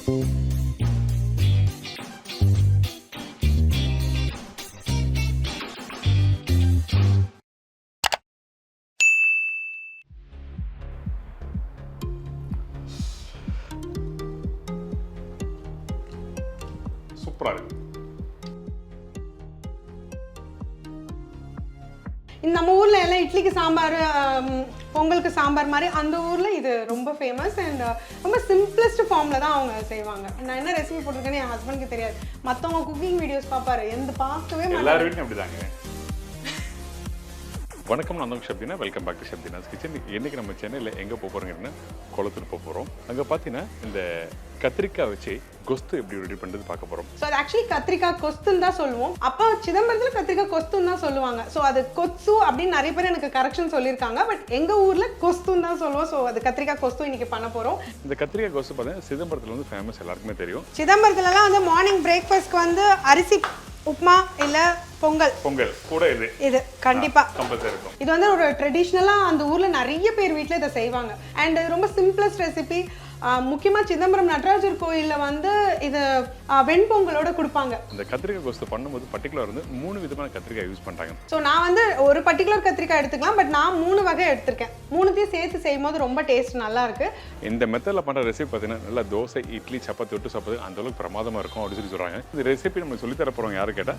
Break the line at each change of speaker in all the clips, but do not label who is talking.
சூப்பராக இருக்கு.
நம்ம ஊர்ல எல்லாம் இட்லிக்கு சாம்பார், பொங்கலுக்கு சாம்பார் மாதிரி அந்த ஊர்ல இது ரொம்ப ஃபேமஸ் அண்ட் ரொம்ப சிம்பிளஸ்ட் ஃபார்ம்ல தான் அவங்க செய்வாங்க. நான் என்ன ரெசிபி போட்டிருக்கேன்னு என் ஹஸ்பண்டுக்கு தெரியாது. மற்றவங்க குக்கிங் வீடியோஸ் பார்ப்பாரு, எந்த பார்க்கவே
எல்லாரும் வீட்லையும் அப்படிதாங்க. வணக்கம், நான் தான் Shabdina. Welcome back to Shabdina's kitchen. இன்றைக்கி நம்ம சென்னையில் எங்கே போக போகிறோங்கன்னா குளத்தூர் போக போகிறோம். அங்கே பார்த்தீங்கன்னா இந்த கத்திரிக்காய் வச்சு கொஸ்து எப்படி ரெடி பண்ணுறது பார்க்க போகிறோம்.
ஸோ அது ஆக்சுவலி கத்திரிக்காய் கொஸ்துன்னு தான் சொல்லுவோம். அப்போ சிதம்பரத்தில் கத்திரிக்காய் கொஸ்துன்னு தான் சொல்லுவாங்க. ஸோ அது கொத்து அப்படின்னு நிறைய பேர் எனக்கு கரெக்ஷன் சொல்லியிருக்காங்க. பட் எங்கள் ஊரில் கொஸ்துன்னு தான் சொல்லுவோம். ஸோ அது கத்திரிக்காய் கொஸ்து இன்னைக்கு பண்ண போகிறோம்.
இந்த கத்திரிக்காய் கொஸ்து பார்த்தீங்கன்னா சிதம்பரத்தில் வந்து ஃபேமஸ், எல்லாருக்குமே தெரியும்.
சிதம்பரத்துலலாம் வந்து மார்னிங் பிரேக்ஃபாஸ்ட்க்கு வந்து அரிசி உப்புமா இல்ல பொங்கல்
கூட இது
கண்டிப்பா
கம்பல்சரி இருக்கும்.
இது வந்து ஒரு ட்ரெடிஷ்னலா அந்த ஊர்ல நிறைய பேர் வீட்ல இதை செய்வாங்க. அண்ட் ரொம்ப சிம்பிளஸ்ட் ரெசிபி. முக்கியமா சிதம்பரம் நடராஜர் கோயில்ல வந்து இது வெண்பொங்கலோட கொடுப்பாங்க.
இந்த கத்திரிக்காய் கொஸ்து பண்ணும்போது பர்டிகுலர் வந்து 3 விதமான கத்திரிக்காய் யூஸ் பண்றாங்க.
ஸோ நான் வந்து ஒரு பர்டிகுலர் கத்திரிக்காய் எடுத்துக்கலாம், பட் நான் 3 வகை எடுத்திருக்கேன். 3த்தையும் சேர்த்து செய்யும் போது ரொம்ப டேஸ்ட் நல்லா இருக்கு.
இந்த மெத்தட்ல பண்ற ரெசிபி பார்த்தீங்கன்னா நல்லா தோசை, இட்லி, சப்பாத்தி விட்டு சாப்பிடுறது அந்த அளவுக்கு பிரமாதமா இருக்கும் அப்படின்னு சொல்றாங்க. இந்த ரெசிபி நம்ம சொல்லி தர போறோம் யாரு கேட்டா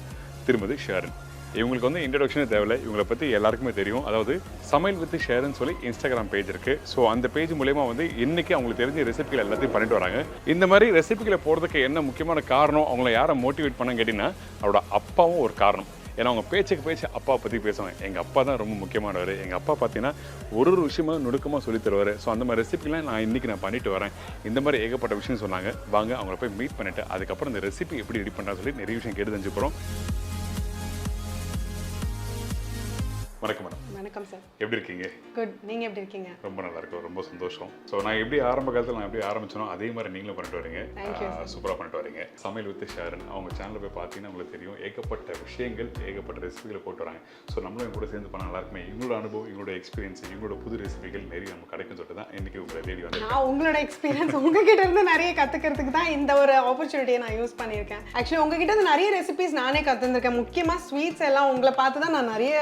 திருமதி ஷேரன். இவங்களுக்கு வந்து இன்ட்ரடக்ஷனே தேவையில்லை, இவங்களை பற்றி எல்லாருக்குமே தெரியும். அதாவது சமையல் வித் ஷேர்னு சொல்லி இன்ஸ்டாகிராம் பேஜ் இருக்குது. ஸோ அந்த பேஜ் மூலயமா வந்து இன்றைக்கி அவங்களுக்கு தெரிஞ்ச ரெசிபிகள் எல்லாத்தையும் பண்ணிட்டு வராங்க. இந்த மாதிரி ரெசிபிகளை போகிறதுக்கு என்ன முக்கியமான காரணம், அவங்கள யாரை மோட்டிவேட் பண்ண கேட்டிங்கன்னா அவரோட அப்பாவும் ஒரு காரணம். ஏன்னா அவங்க பேச்சு அப்பா பற்றி பேசுவாங்க. எங்கள் அப்பா தான் ரொம்ப முக்கியமானவர். எங்கள் அப்பா பார்த்தீங்கன்னா ஒரு விஷயமாக நுணுக்கமாக சொல்லி தருவார். ஸோ அந்த மாதிரி ரெசிபிலாம் நான் பண்ணிட்டு வரேன். இந்த மாதிரி ஏகப்பட்ட விஷயம் சொன்னாங்க. வாங்க அவங்கள போய் மீட் பண்ணிவிட்டு அதுக்கப்புறம் இந்த ரெசிபி எப்படி ரெடி பண்ணுறான்னு சொல்லி நிறைய விஷயம் கேட்டு தெரிஞ்சு போகிறோம். வணக்கம் மேடம்.
வணக்கம் சார்.
எப்படி இருக்கீங்க?
குட். நீங்கள் எப்படி இருக்கீங்க?
ரொம்ப நல்லா இருக்கும், ரொம்ப சந்தோஷம். ஸோ நான் எப்படி ஆரம்ப காலத்தில் எப்படி ஆரம்பிச்சனோ அதே மாதிரி நீங்களும் பண்ணிட்டு வரீங்க. சூப்பராக பண்ணிட்டு வரீங்க. சமையல் வித் ஷேரன் அவங்க சேனலில் போய் பார்த்தீங்கன்னா உங்களுக்கு தெரியும், ஏகப்பட்ட விஷயங்கள், ஏகப்பட்ட ரெசிபிகளை போட்டு வராங்க. ஸோ நம்மளும் கூட சேர்ந்து பண்ண நல்லா இருக்குமே. இவங்களோட அனுபவம், இவங்களோட எக்ஸ்பீரியன்ஸ், இவங்களோட புது ரெசிபிகள் நிறைய நம்ம கிடைக்கும் சொல்லிட்டு தான் இன்னைக்கு உங்களை தேடி வந்து
நான் உங்களோட எக்ஸ்பீரியன்ஸ் உங்ககிட்ட இருந்து நிறைய கற்றுக்கிறதுக்கு தான் இந்த ஒரு ஆப்பர்ச்சுனிட்டியை நான் யூஸ் பண்ணியிருக்கேன். ஆக்சுவலி உங்ககிட்ட இருந்து நிறைய ரெசிபிஸ் நானே கற்றுருக்கேன். முக்கியமாக ஸ்வீட்ஸ் எல்லாம் உங்களை பார்த்து தான் நான் நிறைய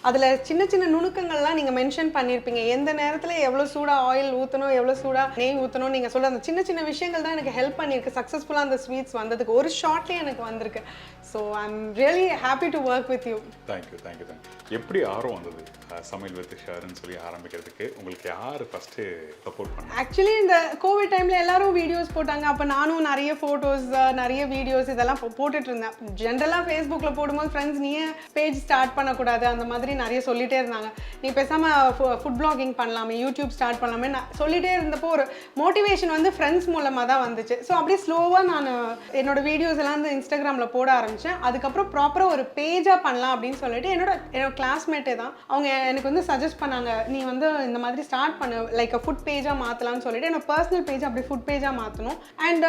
அதில் சின்ன சின்ன நுணுக்கங்கள்லாம் நீங்கள் மென்ஷன் பண்ணியிருப்பீங்க. எந்த நேரத்தில் எவ்வளோ சூடாக ஆயில் ஊற்றணும், எவ்வளோ சூடாக நெய் ஊற்றணும், நீங்கள் சொல்ல அந்த சின்ன சின்ன விஷயங்கள் தான் எனக்கு ஹெல்ப் பண்ணியிருக்கு சக்ஸஸ்ஃபுல்லாக அந்த ஸ்வீட்ஸ் வந்ததுக்கு. ஒரு ஷார்ட்லேயே எனக்கு வந்திருக்கு. So I am really happy to work with you.
Thank you. எப்படி ஆர்வம் வந்தது சமையல் வித் ஷேர்னு சொல்லி ஆரம்பிக்கிறதுக்கு? உங்களுக்கு யார் ஃபஸ்ட்டு சப்போர்ட் பண்ணாங்க?
ஆக்சுவலி இந்த கோவிட் டைமில் எல்லாரும் வீடியோஸ் போட்டாங்க. அப்போ நானும் நிறைய ஃபோட்டோஸ், நிறைய வீடியோஸ் இதெல்லாம் போட்டுட்டு இருந்தேன். ஜென்ரலாக ஃபேஸ்புக்கில் போடும்போது ஃப்ரெண்ட்ஸ் நீயே பேஜ் ஸ்டார்ட் பண்ணக்கூடாது அந்த மாதிரி நிறைய சொல்லிட்டே இருந்தாங்க. நீ பேசாமல் ஃபுட் பிளாகிங் பண்ணலாமே, யூடியூப் ஸ்டார்ட் பண்ணலாமே நான் சொல்லிட்டே இருந்தப்போ ஒரு மோட்டிவேஷன் வந்து ஃப்ரெண்ட்ஸ் மூலமாக தான் வந்துச்சு. ஸோ அப்படியே ஸ்லோவாக நான் என்னோட வீடியோஸ் எல்லாம் வந்து இன்ஸ்டாகிராமில் போட ஆரம்பித்தேன். அதுக்கப்புறம் ப்ராப்பராக ஒரு பேஜாக பண்ணலாம் அப்படின்னு சொல்லிட்டு என்னோட கிளாஸ்மேட்டே தான் அவங்க எனக்கு வந்து சஜஸ்ட் பண்ணாங்க, நீ வந்து இந்த மாதிரி ஸ்டார்ட் பண்ணு, லைக் ஃபுட் பேஜாக மாற்றலாம்னு சொல்லிட்டு என்னோட பர்சனல் பேஜ் அப்படி ஃபுட் பேஜாக மாற்றணும். அண்ட்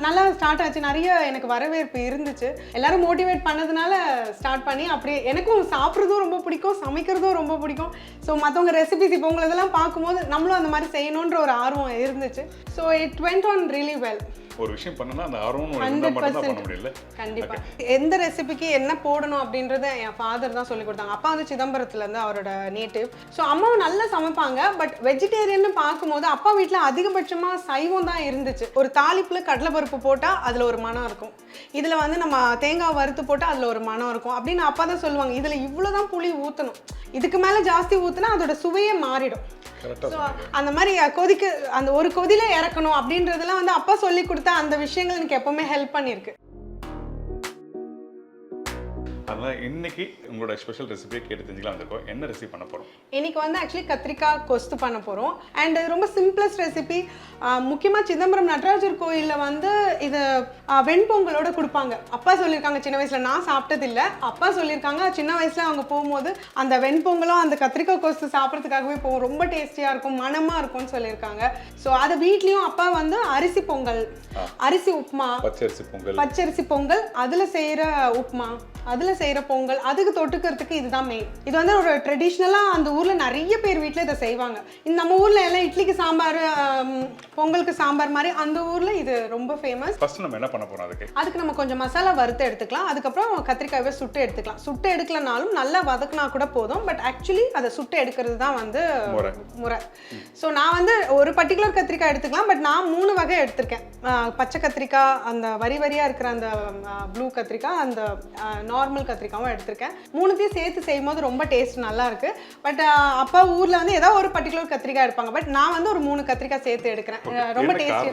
நல்லா ஸ்டார்ட் ஆச்சு. நிறைய எனக்கு வரவேற்பு இருந்துச்சு. எல்லாரும் மோட்டிவேட் பண்ணதுனால ஸ்டார்ட் பண்ணி அப்படியே எனக்கும் சாப்பிட்றதும் ரொம்ப பிடிக்கும், சமைக்கிறதும் ரொம்ப பிடிக்கும். ஸோ மற்றவங்க ரெசிபிஸ் இப்போ உங்களை இதெல்லாம் பார்க்கும்போது நம்மளும் அந்த மாதிரி செய்யணுன்ற ஒரு ஆர்வம் இருந்துச்சு. So it went on really well.
ஒரு விஷயம் பண்ணனா அந்த ஆர்வம் மட்டும் பண்ண முடியல.
கண்டிப்பா எந்த ரெசிபிக்கு என்ன போடணும் அப்படின்றத என் ஃபாதர் தான் சொல்லி கொடுத்தாங்க. அப்பா வந்து சிதம்பரத்துல இருந்து அவரோட நேட்டிவ். ஸோ அம்மாவும் நல்லா சமைப்பாங்க. பட் வெஜிடேரியன் பார்க்கும்போது அப்பா வீட்டில் அதிகபட்சமா சைவம் தான் இருந்துச்சு. ஒரு தாளிப்புல கடலைப்பருப்பு போட்டா அதுல ஒரு மனம் இருக்கும், இதுல வந்து நம்ம தேங்காய் வறுத்து போட்டா அதுல ஒரு மனம் இருக்கும் அப்படின்னு அப்பா தான் சொல்லுவாங்க. இதுல இவ்வளவுதான் புளி ஊற்றணும், இதுக்கு மேல ஜாஸ்தி ஊற்றினா அதோட சுவையே மாறிடும். அந்த மாதிரி அந்த ஒரு கொதில இறக்கணும் அப்படின்றதெல்லாம் வந்து அப்பா சொல்லி கொடுத்த அந்த விஷயங்கள் எனக்கு எப்பவுமே ஹெல்ப் பண்ணிருக்கு.
அதனால இன்னைக்கு உங்களோட ஸ்பெஷல் ரெசிபியை கேட்டு தெரிஞ்சுக்கலாம் வந்திருக்கோம். என்ன ரெசிபி பண்ண போறோம்?
இன்னைக்கு வந்து ஆக்சுவலி கத்திரிக்காய் கொஸ்து பண்ண போறோம். அண்ட் ரொம்ப சிம்பிளஸ்ட் ரெசிபி. முக்கியமாக சிதம்பரம் நடராஜர் கோயிலில் வந்து இது வெண்பொங்கலோட கொடுப்பாங்க. அப்பா சொல்லியிருக்காங்க சின்ன வயசுல, நான் சாப்பிட்டதில்லை, அப்பா சொல்லியிருக்காங்க சின்ன வயசுல அவங்க போகும்போது அந்த வெண்பொங்கலும் அந்த கத்திரிக்காய் கொஸ்து சாப்பிட்றதுக்காகவே போகும், ரொம்ப டேஸ்டியா இருக்கும், மனமா இருக்கும்னு சொல்லியிருக்காங்க. ஸோ அது வீட்லயும் அப்பா வந்து அரிசி பொங்கல், அரிசி உப்புமா, பச்சரிசி பொங்கல், அதுல செய்யற உப்புமா, அதுல செய்யற செய்யற பொங்கல் அதுக்கு தொட்டுக்கிறதுக்கு இதுதான் மெயின். இது வந்து ஒரு ட்ரெடிஷ்னலா அந்த ஊர்ல நிறைய பேர் வீட்ல இதை செய்வாங்க. நம்ம ஊர்ல எல்லாம் இட்லிக்கு சாம்பார், பொங்கலுக்கு சாம்பார் மாதிரி அந்த ஊர்ல இது ரொம்ப ஃபேமஸ்.
ஃபர்ஸ்ட் நம்ம என்ன பண்ண போறோம்
அதுக்கு நம்ம கொஞ்சம் மசாலா வறுத்து எடுத்துக்கலாம். அதுக்கப்புறம் கத்திரிக்காயை சுட்டு எடுத்துக்கலாம். சுட்டு எடுக்கலனாலும் நல்லா வதக்கினா கூட போதும். பட் ஆக்சுவலி அதை சுட்டு எடுக்கிறது தான் வந்து முறை. ஸோ நான் வந்து ஒரு பர்டிகுலர் கத்திரிக்காய் எடுத்துக்கலாம். பட் நான் 3 வகை எடுத்திருக்கேன். பச்சை கத்திரிக்காய், அந்த வரி வரியா இருக்கிற அந்த ப்ளூ கத்திரிக்காய், அந்த நார்மல் கத்திரிக்காயும் எடுத்திருக்கேன். 3த்தையும் சேர்த்து செய்யும் போது ரொம்ப டேஸ்ட் நல்லா இருக்கு. பட் அப்பா ஊர்ல வந்து ஏதாவது ஒரு பர்டிகுலர் கத்திரிக்காய் எடுப்பாங்க. பட் நான் வந்து ஒரு 3 கத்திரிக்காய் சேர்த்து எடுக்கிறேன். ரொம்ப டேஸ்ட்.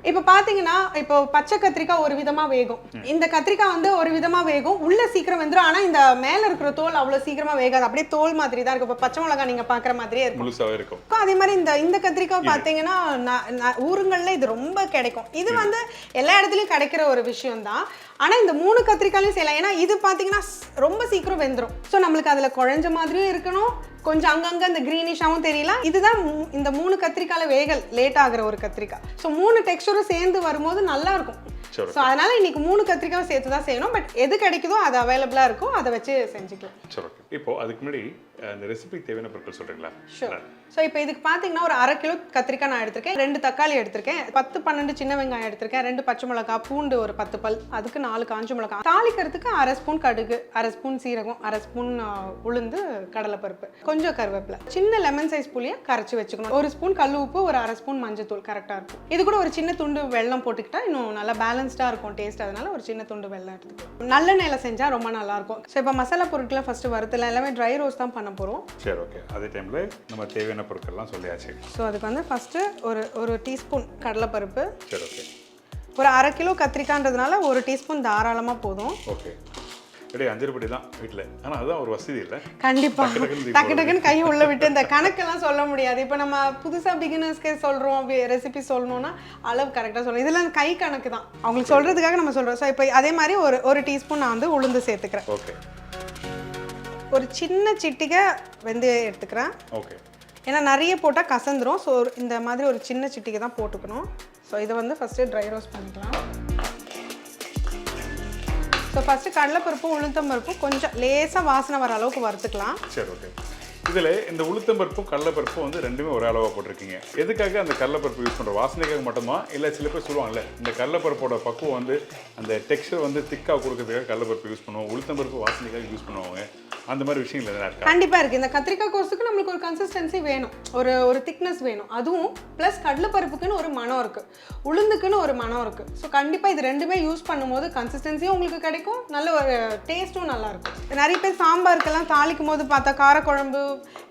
இப்போ பாத்தீங்கன்னா இப்போ பச்சை கத்திரிக்காய் ஒரு விதமா வேகும், இந்த கத்திரிக்காய் வந்து ஒரு விதமா வேகும். உள்ள சீக்கிரம் வெந்துரும். ஆனா இந்த மேல இருக்கிற தோல் அவ்வளவு சீக்கிரமா வேகாது. அப்படியே தோல் மாதிரி தான் இருக்கும். இப்போ பச்சை மிளகாய் நீங்க பாக்குற மாதிரியே இருக்கும். அதே மாதிரி இந்த கத்திரிக்காய் பாத்தீங்கன்னா ஊருங்கள்ல இது ரொம்ப கிடைக்கும். இது வந்து எல்லா இடத்துலயும் கிடைக்கிற ஒரு விஷயம் தான். ஆனா இந்த 3 கத்திரிக்காயும் செய்யலாம். ஏன்னா இது பாத்தீங்கன்னா ரொம்ப சீக்கிரம் வெந்துரும். ஸோ நம்மளுக்கு அதுல குழஞ்ச மாதிரியும் இருக்கணும், கொஞ்சம் அங்கங்க இந்த கிரீனிஷாவும் தெரியலாம். இதுதான் இந்த 3 கத்திரிக்காயில வேகல் லேட் ஆகிற ஒரு கத்திரிக்காய். ஸோ 3 டெக்ஸ்டரும் சேர்ந்து வரும்போது நல்லா இருக்கும். ஸோ அதனால இன்னைக்கு 3 கத்திரிக்காய் சேர்த்து தான் செய்யணும். பட் எது கிடைக்குதோ அது அவைலபிளா இருக்கும், அதை வச்சு செஞ்சுக்கலாம்.
இப்போ அதுக்கு முன்னாடி இந்த ரெசிபி தேவையான பொருட்கள் சொல்றீங்களா?
ஷூர். ஸோ இப்போ இதுக்கு பார்த்தீங்கன்னா ஒரு 1/2 கிலோ கத்திரிக்காய் நான் எடுத்திருக்கேன், 2 தக்காளி எடுத்திருக்கேன், 10-12 சின்ன வெங்காயம் எடுத்திருக்கேன், 2 பச்சை மிளகாய், பூண்டு ஒரு 10 பல், அதுக்கு 4 காஞ்ச மிளகாய், தாளிக்கிறதுக்கு 1/2 ஸ்பூன் கடுகு, 1/2 ஸ்பூன் சீரகம், 1/2 ஸ்பூன் உளுந்து, கடலைப்பருப்பு, கொஞ்சம் கருவேப்பிலை, சின்ன லெமன் சைஸ் புளியை கரைச்சி வச்சுக்கணும், 1 ஸ்பூன் கல் உப்பு, ஒரு 1/2 ஸ்பூன் மஞ்சத்தூள் கரெக்டாக இருக்கும். இது கூட ஒரு சின்ன துண்டு வெல்லம் போட்டுக்கிட்டா இன்னும் நல்லா பேலன்ஸ்டாக இருக்கும் டேஸ்ட். அதனால ஒரு சின்ன துண்டு வெல்லம் எடுத்துக்கலாம். நல்லெண்ணெயில செஞ்சால் ரொம்ப நல்லா இருக்கும். ஸோ இப்போ மசாலா பொருட்களை ஃபர்ஸ்ட் வறுத்தலாம். எல்லாமே ட்ரை ரோஸ்ட் தான் பண்ண போகிறோம்.
சரி, ஓகே. அதே டைமில் நம்ம தேவையான பொருட்கள்லாம் சொல்லியாச்சு.
ஸோ அதுக்கு வந்து ஃபஸ்ட்டு ஒரு டீஸ்பூன் கடலைப்பருப்பு.
சரி, ஓகே.
ஒரு 1/2 கிலோ கத்திரிக்காய்ன்றதுனால 1 டீஸ்பூன் தாராளமாக போதும்.
ஓகே. அப்படியே 5 ரூபாய் தான் வீட்டில். ஆனால் அதுதான் ஒரு வசதி இல்லை.
கண்டிப்பாக டக்கு டக்குன்னு கையை உள்ள விட்டு இந்த கணக்கெல்லாம் சொல்ல முடியாது. இப்போ நம்ம புதுசாக பிகினர்ஸ்க்கே சொல்கிறோம், ரெசிபி சொல்லணும்னா அளவு கரெக்டாக சொல்லணும். இதெல்லாம் கை கணக்கு தான், அவங்களுக்கு சொல்கிறதுக்காக நம்ம சொல்கிறோம். ஸோ இப்போ அதே மாதிரி ஒரு டீஸ்பூன் நான் வந்து உளுந்து சேர்த்துக்கிறேன்.
ஓகே.
ஒரு சின்ன சிட்டிகை வெந்தயம் எடுத்துக்கிறேன்.
ஓகே.
ஏன்னா நிறைய போட்டால் கசந்துரும். ஸோ இந்த மாதிரி ஒரு சின்ன சிட்டிகை தான் போட்டுக்கணும். ஸோ இதை வந்து ஃபஸ்ட்டு ட்ரை ரோஸ்ட் பண்ணிக்கலாம். ஸோ ஃபஸ்ட்டு கடலைப்பருப்பு, உளுத்தம்பருப்பு கொஞ்சம் லேசாக வாசனை வர அளவுக்கு வறுத்துக்கலாம்.
சரி, ஓகே. இதில் இந்த உளுத்தம்பருப்பும் கடலைப்பருப்பும் வந்து ரெண்டுமே ஒரே அளவாக போட்டிருக்கீங்க. எதுக்காக அந்த கடலைப்பருப்பு யூஸ் பண்ணுறோம்? வாசனைக்காக மட்டும்தான் இல்லை சில பேர் சொல்லுவாங்கல்ல இந்த கடலைப்பருப்போட பக்குவம் வந்து அந்த டெக்ஸ்சர் வந்து திக்காக கொடுக்கறதுக்காக கடலைப்பருப்பு யூஸ் பண்ணுவோம், உளுத்தம்பருப்பு வாசனைக்காக யூஸ் பண்ணுவாங்க, அந்த மாதிரி விஷயங்கள் எதனா இருக்கா?
கண்டிப்பாக இருக்குது. இந்த கத்திரிக்காய் கோஸுக்கு நம்மளுக்கு ஒரு கன்சிஸ்டன்சி வேணும், ஒரு திக்னஸ் வேணும். அதுவும் ப்ளஸ் கடலைப்பருப்புக்குன்னு ஒரு மனம் இருக்குது, உளுந்துக்குன்னு ஒரு மனம் இருக்குது. ஸோ கண்டிப்பாக இது ரெண்டுமே யூஸ் பண்ணும்போது கன்சிஸ்டன்சியும் உங்களுக்கு கிடைக்கும், நல்ல ஒரு டேஸ்ட்டும் நல்லாயிருக்கும். நிறைய பேர் சாம்பாருக்கெல்லாம் தாளிக்கும் போது பார்த்தா, காரக்குழம்பு,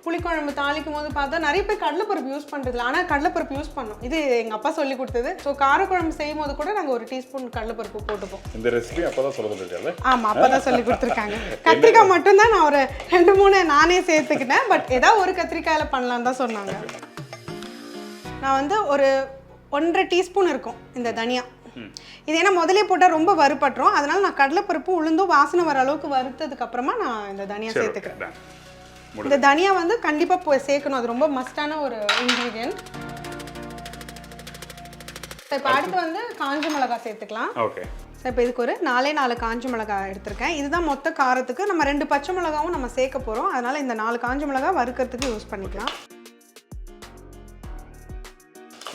புளிக்குழம்பு தாளிக்கும் போது பார்த்தா நிறைய பேர் கடலைப்பருப்பு யூஸ் பண்ணுறதில்ல. ஆனால் கடலைப்பருப்பு யூஸ் பண்ணோம், இது எங்கள் அப்பா சொல்லி கொடுத்தது. ஸோ காரக்குழம்பு செய்யும் போது கூட நாங்கள் 1 டீஸ்பூன் கடலைப்பருப்பு போட்டுப்போம்.
இந்த ரெசிபி அப்போ தான் சொல்ல சொல்லியிருக்காங்க.
ஆமாம், அப்போ தான் சொல்லி கொடுத்துருக்காங்க. கத்திரிக்காய் மட்டும்தான் நான் ஒரு 2-3 நானே சேர்த்துக்கிட்டேன். பட் ஏதாவது ஒரு கத்திரிக்காயில் பண்ணலான்னு தான் சொன்னாங்க. நான் வந்து ஒரு 1.5 டீஸ்பூன் இருக்கும் இந்த தனியா. இது ஏன்னா முதலே போட்டால் ரொம்ப வறுபட்டுரும். அதனால நான் கடலைப்பருப்பு உளுந்தும் வாசனை வர அளவுக்கு வறுத்ததுக்கு அப்புறமா நான் இந்த தனியா சேர்த்துக்கிறேன். இந்த தனியா வந்து கண்டிப்பாக சேர்க்கணும், அது ரொம்ப மஸ்டான ஒரு இன்க்ரீடியன்ட். இப்போ அடுத்து வந்து காஞ்ச மிளகாய் சேர்த்துக்கலாம்.
ஓகே.
ஸோ இப்போ இதுக்கு ஒரு 4 காஞ்ச மிளகாய் எடுத்திருக்கேன். இதுதான் மொத்த காரத்துக்கு. நம்ம 2 பச்சை மிளகாவும் நம்ம சேர்க்க போகிறோம். அதனால் இந்த 4 காஞ்ச மிளகாய் வறுக்கிறதுக்கு யூஸ் பண்ணிக்கலாம்.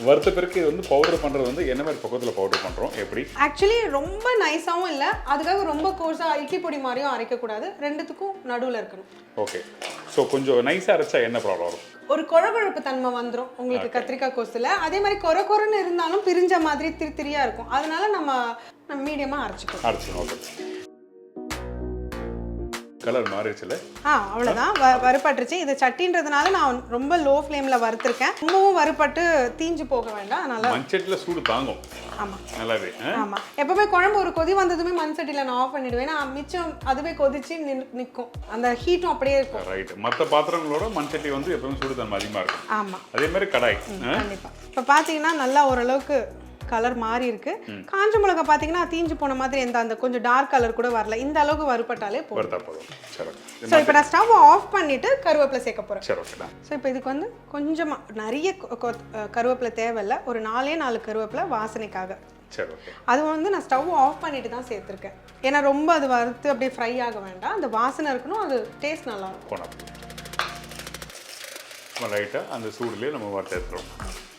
வறுத்த பிறகு இது வந்து பவுடர் பண்ணுறது வந்து என்ன மாதிரி பக்கத்தில் பவுடர் பண்ணுறோம்? எப்படி?
ஆக்சுவலி ரொம்ப நைஸாகவும் இல்லை, அதுக்காக ரொம்ப கோர்ஸாக இட்லி பொடி மாதிரியும் அரைக்கக்கூடாது, ரெண்டுத்துக்கும் நடுவில் இருக்கணும்.
ஓகே. ஸோ கொஞ்சம் நைஸாக அரைச்சா என்ன ப்ராப்ளம் வரும்?
ஒரு கொழகொழப்பு தன்மை வந்துடும் உங்களுக்கு கத்திரிக்காய் கோஸில். அதே மாதிரி கொரன்னு இருந்தாலும் பிரிஞ்ச மாதிரி திரியாக இருக்கும். அதனால நம்ம மீடியமாக அரைச்சிக்கணும்.
ஓகே. கலர் மாறிடுச்சுல?
அவ்வளோதான், வறுபட்டுருச்சு. இது சட்டின்றதுனால நான் ரொம்ப லோ ஃப்ளேமில் வறுத்துருக்கேன். ரொம்பவும் வறுபட்டு தீஞ்சு போக வேண்டாம். அதனால
மண்சட்டியில் சூடு தாங்கும்.
ஆமாம்,
நல்லாவே.
ஆமாம். எப்பவுமே குழம்பு ஒரு கொதி வந்ததுமே மண்சட்டியில் நான் ஆஃப் பண்ணிடுவேன். நான் மிச்சம் அதுவே கொதிச்சு நிற்கும், அந்த ஹீட்டும் அப்படியே இருக்கும்.
ரைட். மற்ற பாத்திரங்களோட மண்சட்டி வந்து எப்பவுமே சூடு தன்மை அதிகமாக இருக்கும்.
ஆமாம்,
அதே மாதிரி கடாய்.
கண்டிப்பாக. இப்போ பார்த்தீங்கன்னா நல்லா ஓரளவுக்கு கலர் மாறி இருக்கு. காஞ்ச மிளகா பாத்தீங்கன்னா தீஞ்சு போன மாதிரி அந்த கொஞ்சம் டார்க் கலர் கூட வரல. இந்த அளவுக்கு வறுபட்டாலே போதும். சோ இப்போ நான் ஸ்டவ் ஆஃப் பண்ணிட்டு கருவேப்பிலை சேர்க்க போறேன். சரி, ஓகே. சோ இப்போ இதுக்கு வந்து கொஞ்சமா நிறைய கருவேப்பிலை தேவையில்ல, ஒரு 4 கருவேப்பிலை வாசனைக்காக.
சரி ஓகே.
அது வந்து நான் ஸ்டவ் ஆஃப் பண்ணிட்டு தான் சேர்த்துருக்கேன். ஏன்னா ரொம்ப அது வறுத்து அப்படியே ஃப்ரை ஆக வேண்டாம், அந்த வாசனை இருக்கணும், அது டேஸ்ட் நல்லா இருக்கும்.
லைட்டாக அந்த சூடுலேயே நம்ம வறுத்து எடுத்துருவோம்.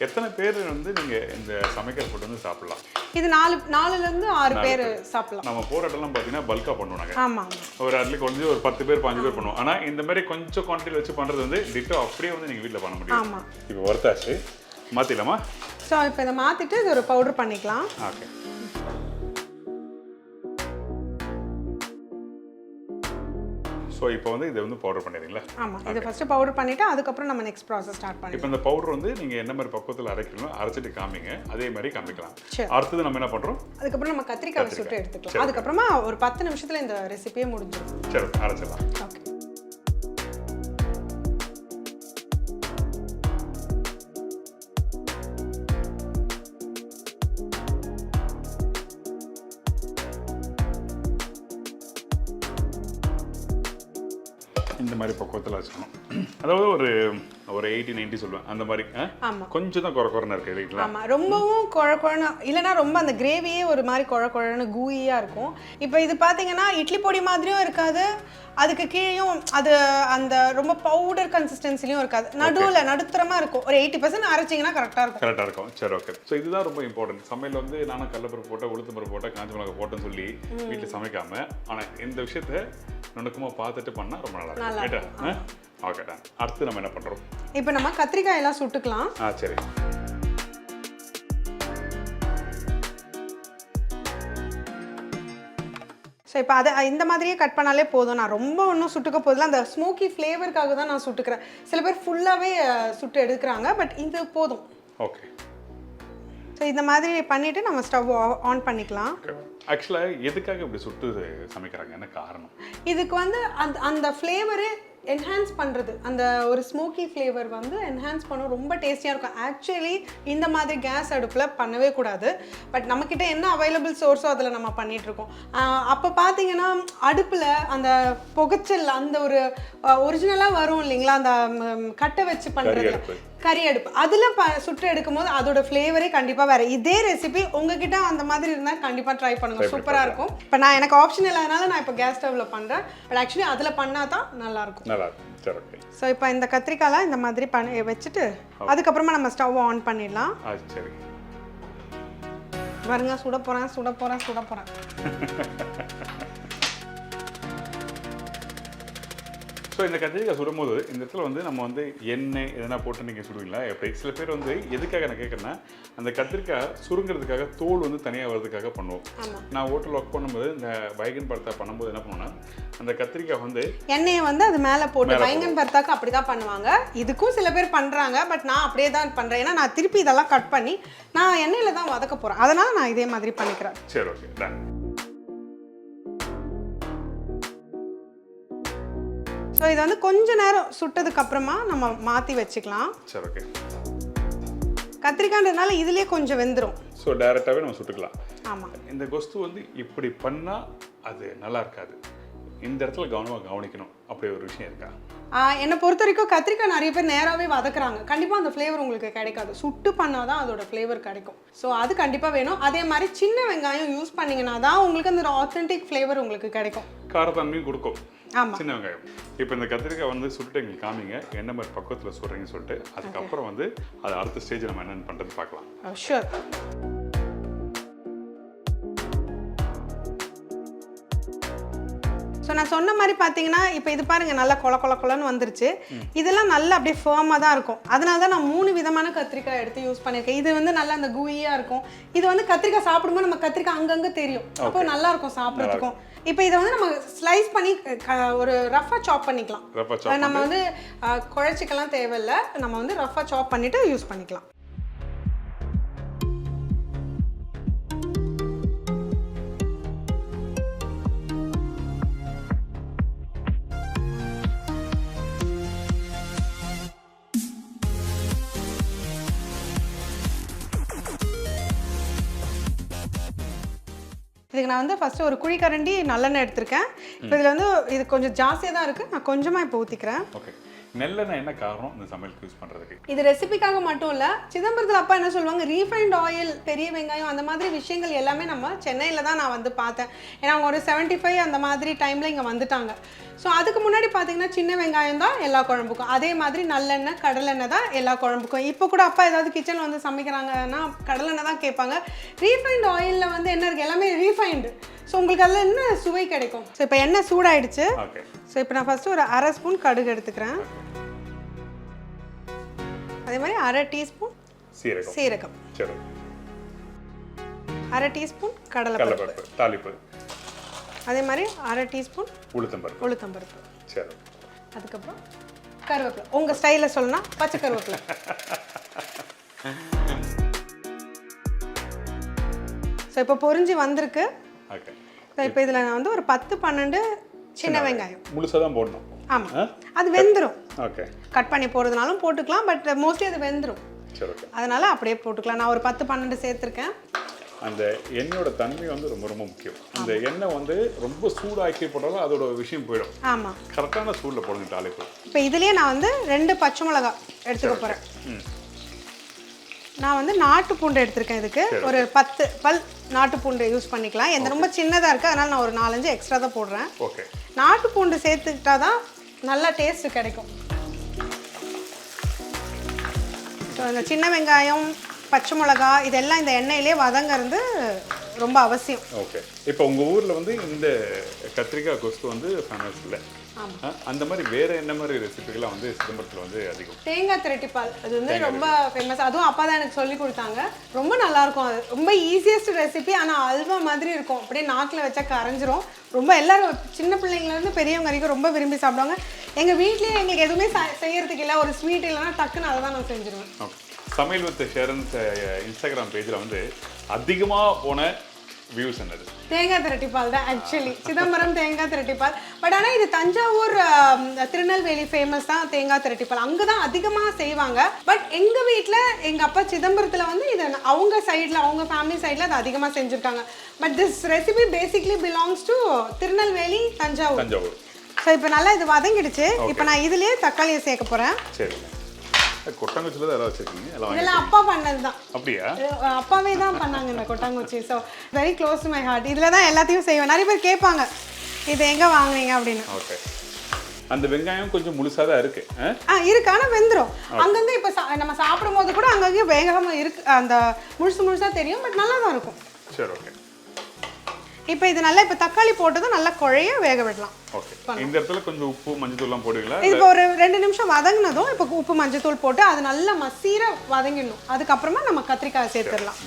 எத்தனை பேர் வந்து நீங்கள் இந்த சமைக்கிற ஃபுட் வந்து சாப்பிடலாம்?
இது 4லேருந்து 6 பேர் சாப்பிடலாம்.
நம்ம போகிற இடம்லாம் பார்த்தீங்கன்னா பல்காக பண்ணுவோம் நாங்கள்.
ஆமாம்,
ஒரு அட்லீஸ்ட் கொஞ்சம் ஒரு 10 பேர் 5 பேர் பண்ணுவோம். ஆனால் இந்த மாதிரி கொஞ்சம் குவான்டிட்டி வச்சு பண்ணுறது வந்து டிட்டோ அப்படியே வந்து நீங்கள் வீட்டில் பண்ண முடியும்.
ஆமாம்.
இப்போ வறுத்தாச்சு, மாற்றிடலாமா?
ஸோ இப்போ இதை மாற்றிட்டு இது ஒரு பவுடர் பண்ணிக்கலாம்.
ஓகே. ஸோ இப்போ வந்து இதை வந்து பவுடர் பண்ணிடுறீங்களா?
ஆமாம், இதை ஃபஸ்ட்டு பவுடர் பண்ணிவிட்டு அதுக்கப்புறம் நம்ம நெக்ஸ்ட் ப்ராசஸ் ஸ்டார்ட் பண்ணி.
இப்போ இந்த பவுடர் வந்து நீங்கள் என்ன மாதிரி பக்குவத்தில் அரைக்கணும் அரைச்சிட்டு காமிங்க, அதே மாதிரி காமிக்கலாம்.
சரி.
அடுத்தது நம்ம என்ன பண்ணுறோம்?
அதுக்கப்புறம் நம்ம கத்திரிக்காய் சுட்டு எடுத்துக்கலாம். அதுக்கப்புறமா ஒரு 10 நிமிஷத்தில் இந்த ரெசிபியே முடிஞ்சிடும்.
சரி, அரைச்சிடலாம்.
ஓகே.
இந்த மாதிரி பக்குவத்தில் வச்சுக்கணும். அதாவது ஒரு 80-90 சொல்லுவேன் அந்த மாதிரி. கொஞ்சம் தான் குறைன்னு இருக்கு இல்லைங்களா?
ஆமாம், ரொம்பவும் குழன்னு இல்லைன்னா ரொம்ப அந்த கிரேவியே ஒரு மாதிரி குழன்னு கூயியாக இருக்கும். இப்போ இது பார்த்தீங்கன்னா இட்லி பொடி மாதிரியும் இருக்காது, அதுக்கு கீழேயும் அது அந்த ரொம்ப பவுடர் கன்சிஸ்டன்சிலையும் இருக்காது, நடுத்தரமாக இருக்கும். ஒரு 80% அரைச்சிங்கன்னா கரெக்டாக
இருக்கும். சரி ஓகே. ஸோ இதுதான் ரொம்ப இம்பார்ட்டன்ட். சமையல் வந்து நானும் கடலைப்பருப்பு போட்டேன், உளுத்தம்பருப்பு போட்டேன், காஞ்ச மிளகாய் போட்டேன்னு சொல்லி வீட்டில் சமைக்காம, ஆனால் இந்த விஷயத்த நுணுக்கமாக பார்த்துட்டு பண்ணால் ரொம்ப நல்லா இருக்கும். ஓகே, அடுத்து நம்ம என்ன பண்ணுறோம்?
இப்போ நம்ம கத்திரிக்காய் எல்லாம் சுட்டுக்கலாம்.
சரி.
ஸோ இப்போ அதை இந்த மாதிரியே கட் பண்ணாலே போதும். நான் ரொம்ப ஒன்றும் சுட்டுக்க போதில்லை, அந்த ஸ்மோக்கி ஃப்ளேவருக்காக தான் நான் சுட்டுக்கிறேன். சில பேர் ஃபுல்லாகவே சுட்டு எடுக்கிறாங்க, பட் இது போதும்.
ஓகே.
ஸோ இந்த மாதிரி பண்ணிவிட்டு நம்ம ஸ்டவ் ஆன் பண்ணிக்கலாம்.
ஆக்சுவலாக எதுக்காக இப்படி சுட்டு சமைக்கிறாங்க, என்ன காரணம்?
இதுக்கு வந்து அந்த ஃப்ளேவரு என்ஹான்ஸ் பண்ணுறது, அந்த ஒரு ஸ்மோக்கி ஃப்ளேவர் வந்து என்ஹான்ஸ் பண்ண ரொம்ப டேஸ்டியாக இருக்கும். ஆக்சுவலி இந்த மாதிரி கேஸ் அடுப்பில் பண்ணவே கூடாது, பட் நம்மக்கிட்ட என்ன அவைலபிள் சோர்ஸோ அதில் நம்ம பண்ணிகிட்ருக்கோம். அப்போ பார்த்தீங்கன்னா அடுப்பில் அந்த புகைச்சல் அந்த ஒரு ஒரிஜினலாக வரும் இல்லைங்களா, அந்த கட்டை வச்சு பண்ணுறது கறி அடுப்பு, அதில் சுட்டு எடுக்கும் போது அதோட ஃப்ளேவரே கண்டிப்பாக வேறு. இதே ரெசிபி உங்ககிட்ட அந்த மாதிரி இருந்தால் கண்டிப்பாக ட்ரை பண்ணுங்கள், சூப்பராக இருக்கும். இப்போ நான் எனக்கு ஆப்ஷன் இல்லாதனால நான் இப்போ கேஸ் ஸ்டவ்வில் பண்ணுறேன், பட் ஆக்சுவலி அதில் பண்ணால் தான் நல்லாயிருக்கும். ஸோ இப்போ இந்த கத்திரிக்காய்லாம் இந்த மாதிரி வச்சுட்டு அதுக்கப்புறமா நம்ம ஸ்டவ் ஆன் பண்ணிடலாம்.
சரி
பாருங்க, சுட போகிறேன்.
ஸோ இந்த கத்திரிக்காய் சுடும்போது இந்த இடத்துல வந்து நம்ம வந்து எண்ணெய் எதனா போட்டு நீங்கள் சுடுவீங்களா? எப்படி சில பேர் வந்து எதுக்காக நான் கேட்குறேன்னா, அந்த கத்திரிக்காய் சுருங்கிறதுக்காக தோல் வந்து தனியாக வர்றதுக்காக பண்ணுவோம். நான் ஹோட்டல் ஒர்க் பண்ணும்போது இந்த வைகன் பர்த்தா பண்ணும்போது என்ன பண்ணுவோன்னா, அந்த கத்திரிக்காய் வந்து
எண்ணெயை வந்து அது மேலே போட்டு வைகன் பர்த்தாக்கு அப்படி தான் பண்ணுவாங்க. இதுக்கும் சில பேர் பண்ணுறாங்க, பட் நான் அப்படியே தான் பண்ணுறேன். ஏன்னா நான் திருப்பி இதெல்லாம் கட் பண்ணி நான் எண்ணெயில் தான் வதக்க போகிறேன், அதனால் நான் இதே மாதிரி பண்ணிக்கிறேன்.
சரி ஓகே, டன்.
ஸோ இதை வந்து கொஞ்ச நேரம் சுட்டதுக்கு அப்புறமா நம்ம மாற்றி வச்சுக்கலாம்.
சரி ஓகே.
கத்திரிக்காய்ன்றதுனால இதுலேயே கொஞ்சம் வெந்துடும்.
ஸோ டைரெக்டாகவே நம்ம சுட்டுக்கலாம்.
ஆமாம்.
இந்த கொஸ்து வந்து இப்படி பண்ணால் அது நல்லா இருக்காது, இந்த இடத்துல கவனிக்கணும் அப்படி ஒரு விஷயம் இருக்கா?
என்னை பொறுத்த வரைக்கும் கத்திரிக்காய் நிறைய பேர் நேராகவே வதக்குறாங்க, கண்டிப்பாக அந்த ஃப்ளேவர் உங்களுக்கு கிடைக்காது. சுட்டு பண்ணால் தான் அதோட ஃப்ளேவர் கிடைக்கும். ஸோ அது கண்டிப்பாக வேணும். அதே மாதிரி சின்ன வெங்காயம் யூஸ் பண்ணிங்கன்னா தான் உங்களுக்கு அந்த ஆத்தென்டிக் ஃப்ளேவர் உங்களுக்கு கிடைக்கும்,
காரத்தன்மையும் கொடுக்கும்.
ஆமாம்,
சின்ன வெங்காயம். இப்போ இந்த கத்திரிக்காய் வந்து சுட்டு எங்களுக்கு காமிங்க, என்ன மாதிரி பக்கத்தில் சுடுறீங்கன்னு சொல்லிட்டு. அதுக்கப்புறம் வந்து அது அடுத்த ஸ்டேஜ் நம்ம என்னென்னு பண்ணுறது பார்க்கலாம்.
ஷூர். ஸோ நான் சொன்ன மாதிரி பார்த்தீங்கன்னா இப்போ இது பாருங்கள், நல்லா கொலன்னு வந்துருச்சு. இதெல்லாம் நல்லா அப்படியே ஃபேமாக தான் இருக்கும். அதனால தான் நான் 3 விதமான கத்திரிக்காய் எடுத்து யூஸ் பண்ணியிருக்கேன். இது வந்து நல்லா அந்த கூயியாக இருக்கும். இது வந்து கத்திரிக்காய் சாப்பிடும்போது நம்ம கத்திரிக்காய் அங்கங்கே தெரியும், அப்போ நல்லா இருக்கும் சாப்பிட்றதுக்கும். இப்போ இதை வந்து நம்ம ஸ்லைஸ் பண்ணி ஒரு ரஃபாக சாப் பண்ணிக்கலாம். நம்ம வந்து குழச்சிக்கலாம் தேவையில்லை, நம்ம வந்து ரஃபாக சாப் பண்ணிவிட்டு யூஸ் பண்ணிக்கலாம். இதுக்கு நான் வந்து ஃபஸ்ட்டு ஒரு குழிக்கரண்டி நல்லெண்ணெய் எடுத்திருக்கேன். இப்போ இதில் வந்து இது கொஞ்சம் ஜாஸ்தியாக தான் இருக்குது, நான் கொஞ்சமாக இப்போ ஊற்றிக்கிறேன்.
ஓகே. நெல்லெண்ணெய் என்ன காரணம் இந்த சமையலுக்கு யூஸ் பண்ணுறதுக்கு?
இது ரெசிபிக்காக மட்டும் இல்லை, சிதம்பரத்தில் அப்பா என்ன சொல்லுவாங்க, ரீஃபைண்ட் ஆயில், பெரிய வெங்காயம், அந்த மாதிரி விஷயங்கள் எல்லாமே நம்ம சென்னையில் தான் நான் வந்து பார்த்தேன். ஏன்னா அவங்க ஒரு 75 அந்த மாதிரி டைமில் இங்கே வந்துட்டாங்க. ஸோ அதுக்கு முன்னாடி பார்த்தீங்கன்னா சின்ன வெங்காயம் தான் எல்லா குழம்புக்கும், அதே மாதிரி நல்லெண்ணெய் கடலெண்ணெய் தான் எல்லா குழம்புக்கும். இப்போ கூட அப்பா ஏதாவது கிச்சன் வந்து சமைக்கிறாங்கன்னா கடலெண்ணெய் தான் கேட்பாங்க. ரீஃபைண்ட் ஆயிலில் வந்து என்ன இருக்குது, எல்லாமே ரீஃபைண்டு. ஸோ உங்களுக்கு அதில் என்ன சுவை கிடைக்கும். ஸோ இப்போ எண்ணெய் சூடாயிடுச்சு. ஸோ இப்போ நான் ஃபஸ்ட்டு ஒரு 1/2 ஸ்பூன் கடுகு எடுத்துக்கிறேன். அதே மாதிரி 1/2 டீஸ்பூன் சீரகம், 1/2 டீஸ்பூன் கடலைப்பருப்பு
தாளிப்பு,
அதே மாதிரி 1/2 டீஸ்பூன் உளுத்தம்பருப்பு,
சரி.
அதுக்கப்புறம் கருவேப்பிலை, உங்கள் ஸ்டைலில் சொல்லணும்னா பச்சை கருவேப்பிலை. ஸோ இப்போ பொரிஞ்சு வந்திருக்கு. ஸோ இப்போ இதில் நான் வந்து ஒரு 10-12 சின்ன வெங்காயம்
முழுசாக தான் போடணும்.
ஆமாம், அது வெந்துடும்.
ஓகே,
கட் பண்ணி போடுறதுனாலும் போட்டுக்கலாம், பட் மோஸ்ட்லி அது வெந்துடும்.
சரி, ஓகே.
அதனால அப்படியே போட்டுக்கலாம். நான் ஒரு 10-12 சேர்த்துருக்கேன்.
அந்த எண்ணெயோட தன்மை வந்து ரொம்ப ரொம்ப முக்கியம். அந்த எண்ணெய் வந்து ரொம்ப சூடாக்கி போட்டாலும் அதோட விஷயம் போயிடும்.
ஆமாம்,
கரெக்டான சூடில் போடுங்க தாளிப்பு.
இப்போ இதுலேயே நான் வந்து 2 பச்சை மிளகா எடுத்துக்க போகிறேன். நான் வந்து நாட்டு பூண்டு எடுத்திருக்கேன். இதுக்கு ஒரு 10 பல் நாட்டு பூண்டு யூஸ் பண்ணிக்கலாம். எந்த ரொம்ப சின்னதாக இருக்குது, அதனால் நான் ஒரு 4-5 எக்ஸ்ட்ரா தான் போடுறேன்.
ஓகே,
நாட்டு பூண்டு சேர்த்துக்கிட்டா தான் நல்லா டேஸ்ட்டு கிடைக்கும். ஸோ இந்த சின்ன வெங்காயம், பச்சை மிளகா இதெல்லாம் இந்த எண்ணெயிலே வதங்கிறது ரொம்ப அவசியம்.
ஓகே. இப்போ உங்கள் ஊரில் வந்து இந்த கத்திரிக்காய் கொஸ்து வந்து ஃபேமஸ் இல்லை, அந்த மாதிரி வேற என்ன மாதிரி ரெசிபிகள்லாம் வந்து சிதம்பரத்தில் வந்து அதிகம்?
தேங்காய் திரட்டிப்பால், அது வந்து ரொம்ப ஃபேமஸ். அதுவும் அப்பா தான் எனக்கு சொல்லி கொடுத்தாங்க. ரொம்ப நல்லா இருக்கும். அது ரொம்ப ஈஸியஸ்ட் ரெசிபி, ஆனால் அல்வா மாதிரி இருக்கும். அப்படியே நாக்கில் வச்சா கரைஞ்சிரும். ரொம்ப எல்லாரும் சின்ன பிள்ளைங்கலேருந்து பெரியவங்க வரைக்கும் ரொம்ப விரும்பி சாப்பிடுவாங்க. எங்கள் வீட்லேயே எங்களுக்கு எதுவுமே செய்யறதுக்கு இல்லை, ஒரு ஸ்வீட் இல்லைன்னா டக்குன்னு அதை தான் நான் செஞ்சுருவேன்.
ஓகே. சமையல் வித் ஷேரன் இன்ஸ்டாகிராம் பேஜில் வந்து அதிகமாக போன வியூஸ் என்னது?
தேங்காய் திரட்டிப்பால் தான் ஆக்சுவலி. சிதம்பரம் தேங்காய் திரட்டிப்பால். பட் ஆனால் இது தஞ்சாவூர், திருநெல்வேலி ஃபேமஸ் தான் தேங்காய் திரட்டிப்பால். அங்கே தான் அதிகமாக செய்வாங்க. பட் எங்கள் வீட்டில் எங்கள் அப்பா சிதம்பரத்தில் வந்து இது அவங்க சைடில், அவங்க ஃபேமிலி சைடில் அது அதிகமாக செஞ்சுருக்காங்க. But this recipe basically belongs to Tirunelveli, Thanjavur. So இப்போ நல்லா இது வதங்கிடுச்சு. இப்போ நான் இதுலேயே தக்காளியை சேர்க்க போகிறேன்.
சரி. கொட்டாங்குச்சியில் தான் எல்லாம் வச்சுருக்கீங்க?
இதெல்லாம் அப்பா பண்ணது தான்.
அப்படியா?
அப்பாவே தான் பண்ணாங்க இந்த கொட்டாங்குச்சி. So very close to my heart. இதில் தான் எல்லாத்தையும் செய்வேன். நிறைய பேர் கேட்பாங்க இது எங்கே வாங்குனீங்க அப்படின்னு.
ஓகே. அந்த வெங்காயம் கொஞ்சம் முழுசாக தான் இருக்கு.
இருக்கு, ஆனால் வெந்துடும். அங்கங்கே இப்போ நம்ம சாப்பிடும் போது கூட அங்கங்கே வேகமாக இருக்கு, அந்த முழுசாக தெரியும். பட் நல்லா தான் இருக்கும்.
சரி, ஓகே.
இப்போ இது நல்லா, இப்போ தக்காளி போட்டதும் நல்லா குழைய வேக விடலாம்.
ஓகே. இந்த இடத்துல கொஞ்சம் உப்பு மஞ்சத்தூள்லாம் போடுவீங்களா?
இப்போ ஒரு 2 நிமிஷம் வதங்கினதும் இப்போ உப்பு மஞ்சத்தூள் போட்டு அது நல்லா மசீர வதங்கிடணும். அதுக்கப்புறமா நம்ம கத்திரிக்காய் சேர்த்துடலாம்.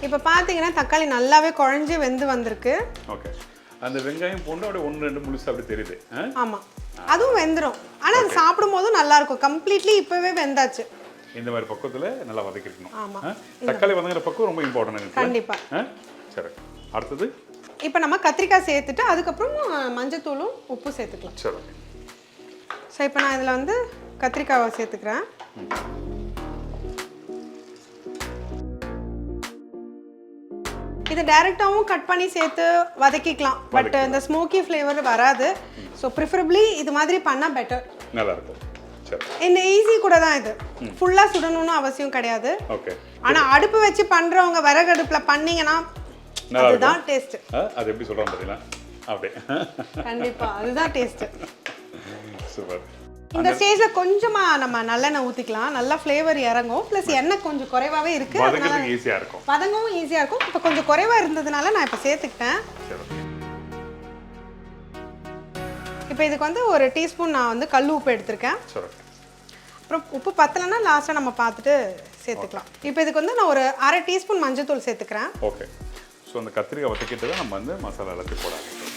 இப்போ பார்த்தீங்கன்னா தக்காளி நல்லாவே குழஞ்சி வெந்து வந்திருக்கு.
ஓகே. அந்த வெங்காயம் போட்டு அப்படியே 1-2 முழுசா அப்படி தெரியுது.
ஆமாம், அதுவும் வெந்துடும். ஆனால் அது சாப்பிடும் போதும் நல்லா இருக்கும். கம்ப்ளீட்லி இப்போவே வெந்தாச்சு.
இந்த மாதிரி பக்குவத்தில் நல்லா வதக்கிக்கணும்.
ஆமாம்,
தக்காளி வதங்குற பக்குவம் ரொம்ப இம்பார்ட்டன்ட்.
கண்டிப்பாக.
சரி, அடுத்தது
இப்போ நம்ம கத்திரிக்காய் சேர்த்துட்டு அதுக்கப்புறம் மஞ்சத்தூளும் உப்பு சேர்த்துக்கலாம்.
சரி.
ஸோ இப்போ நான் இதில் வந்து கத்திரிக்காவை சேர்த்துக்கிறேன். இது டைரெக்டாகவும் கட் பண்ணி சேர்த்து வதக்கிக்கலாம். பட் இந்த ஸ்மோக்கி ஃப்ளேவர் வராது. ஸோ ப்ரிஃபரபிளி இது மாதிரி பண்ணால் பெட்டர்,
நல்லா இருக்கும். சரி.
இந்த ஈஸி கூட தான் இது. ஃபுல்லாக சுடணும்னு அவசியம் கிடையாது.
ஓகே.
ஆனால் அடுப்பு வச்சு பண்ணுறவங்க விறகு அடுப்பில் பண்ணீங்கன்னா அதுதான் டேஸ்ட்டு.
அது எப்படி சொல்கிறாங்க பார்த்தீங்களா? அப்படியே
கண்டிப்பாக அதுதான் டேஸ்ட்டு.
சூப்பர்.
இந்த ஸ்டேஜ்ல கொஞ்சமா நம்ம நல்லெண்ணெய் ஊத்திக்கலாம். நல்லா ஃப்ளேவர் இறங்கும். ப்ளஸ் எண்ணெய் கொஞ்சம் குறைவாவே இருக்கு,
வதங்கவும் ஈஸியா இருக்கும்.
வதங்கவும் ஈஸியா இருக்கும். இப்போ கொஞ்சம் குறைவா இருந்ததுனால நான் இப்போ சேர்த்துக்கிட்டேன். இப்போ இதுக்கு வந்து ஒரு டீஸ்பூன் நான் வந்து கல் உப்பு எடுத்திருக்கேன். அப்புறம் உப்பு பத்தலைன்னா லாஸ்ட்டாக நம்ம பார்த்துட்டு சேர்த்துக்கலாம். இப்போ இதுக்கு வந்து நான் ஒரு 1/2 டீஸ்பூன் மஞ்சத்தூள் சேர்த்துக்கிறேன்.
ஓகே. ஸோ அந்த கத்திரிக்காய் வதக்கிட்டு தான் நம்ம வந்து மசாலா எல்லாத்தையும் போட ஆரம்பிக்கிறோம்.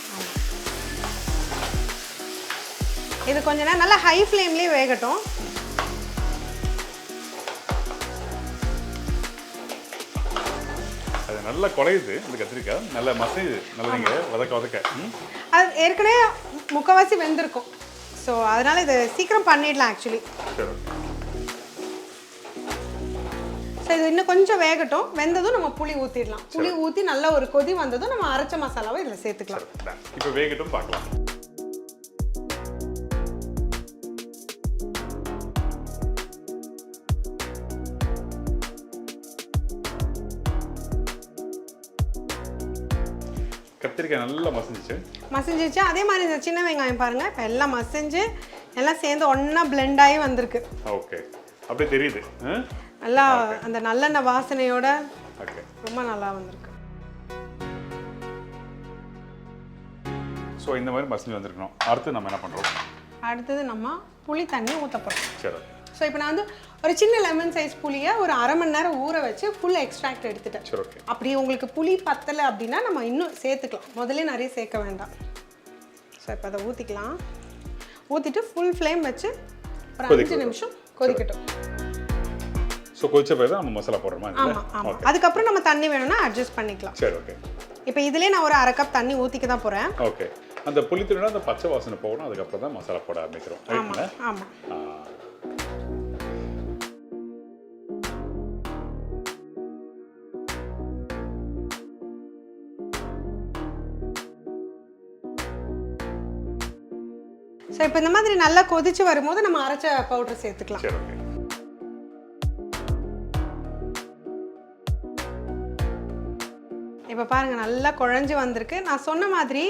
இது கொஞ்ச நேரம் நல்லா ஹை ஃப்ளேம்லேயே வேகட்டும்.
அது நல்லா குழையுது அந்த கத்திரிக்காய், நல்லா மசையுது, நல்லா நீங்கள் வதக்க
அது ஏற்கனவே முக்கால்வாசி வெந்திருக்கும். ஸோ அதனால் இது சீக்கிரம் பண்ணிடலாம் ஆக்சுவலி.
சரி.
ஸோ இது இன்னும் கொஞ்சம் வேகட்டும். வெந்ததும் நம்ம புளி ஊற்றிடலாம். புளி ஊற்றி நல்லா ஒரு கொதி வந்ததும் நம்ம அரைச்ச மசாலாவை இதில் சேர்த்துக்கலாம்.
இப்போ வேகட்டும் பார்க்கலாம். கத்திரிக்காய் நல்லா மசிஞ்சிச்சு. அதே மாதிரி இந்த சின்ன வெங்காயம் பாருங்க, இப்போ எல்லாம் மசிஞ்சு எல்லாம் சேர்ந்து ஒன்றா பிளெண்ட் ஆகி வந்திருக்கு. ஓகே, அப்படியே தெரியுது.
நல்லா அந்த நல்லெண்ணெய் வாசனையோட ரொம்ப நல்லா வந்திருக்கு.
ஸோ இந்த மாதிரி மசிஞ்சு வந்திருக்கணும். அடுத்து நம்ம என்ன பண்ணுறோம்?
அடுத்தது நம்ம புளி தண்ணி ஊற்ற போகிறோம்.
சரி.
ஸோ இப்போ நான் வந்து ஒரு சின்ன லெமன் சைஸ் புளியை ஒரு அரை மணி நேரம் ஊற வச்சு ஃபுல் எக்ஸ்ட்ராக்ட் எடுத்துட்டேன்.
சரி, ஓகே.
அப்படி உங்களுக்கு புளி பத்தலை அப்படின்னா நம்ம இன்னும் சேர்த்துக்கலாம். முதல்ல நிறைய சேர்க்க வேண்டாம். ஸோ இப்போ அதை ஊற்றிக்கலாம். ஊற்றிட்டு ஃபுல் ஃப்ளேம் வச்சு ஒரு 5 நிமிஷம் கொதிக்கட்டும்.
ஸோ கொதிச்ச பிறகு நம்ம மசாலா போடுறோமா?
ஆமாம் ஆமாம். அதுக்கப்புறம் நம்ம தண்ணி வேணும்னா அட்ஜஸ்ட் பண்ணிக்கலாம்.
சரி, ஓகே.
இப்போ இதுலேயே நான் ஒரு அரை கப் தண்ணி ஊற்றிக்க தான் போகிறேன்.
ஓகே. அந்த புளித்தூள்னா அந்த பச்சை வாசனை போகணும், அதுக்கப்புறம் தான் மசாலா போட ஆரம்பிக்கிறோம்.
ஆமாம் ஆமாம். ஸோ இப்போ இந்த மாதிரி நல்லா கொதிச்சு வரும்போது நம்ம அரைச்ச பவுடர் சேர்த்துக்கலாம்.
சரி, ஓகே.
இப்போ பாருங்க நல்லா குழஞ்சு வந்திருக்கு. நான் சொன்ன மாதிரி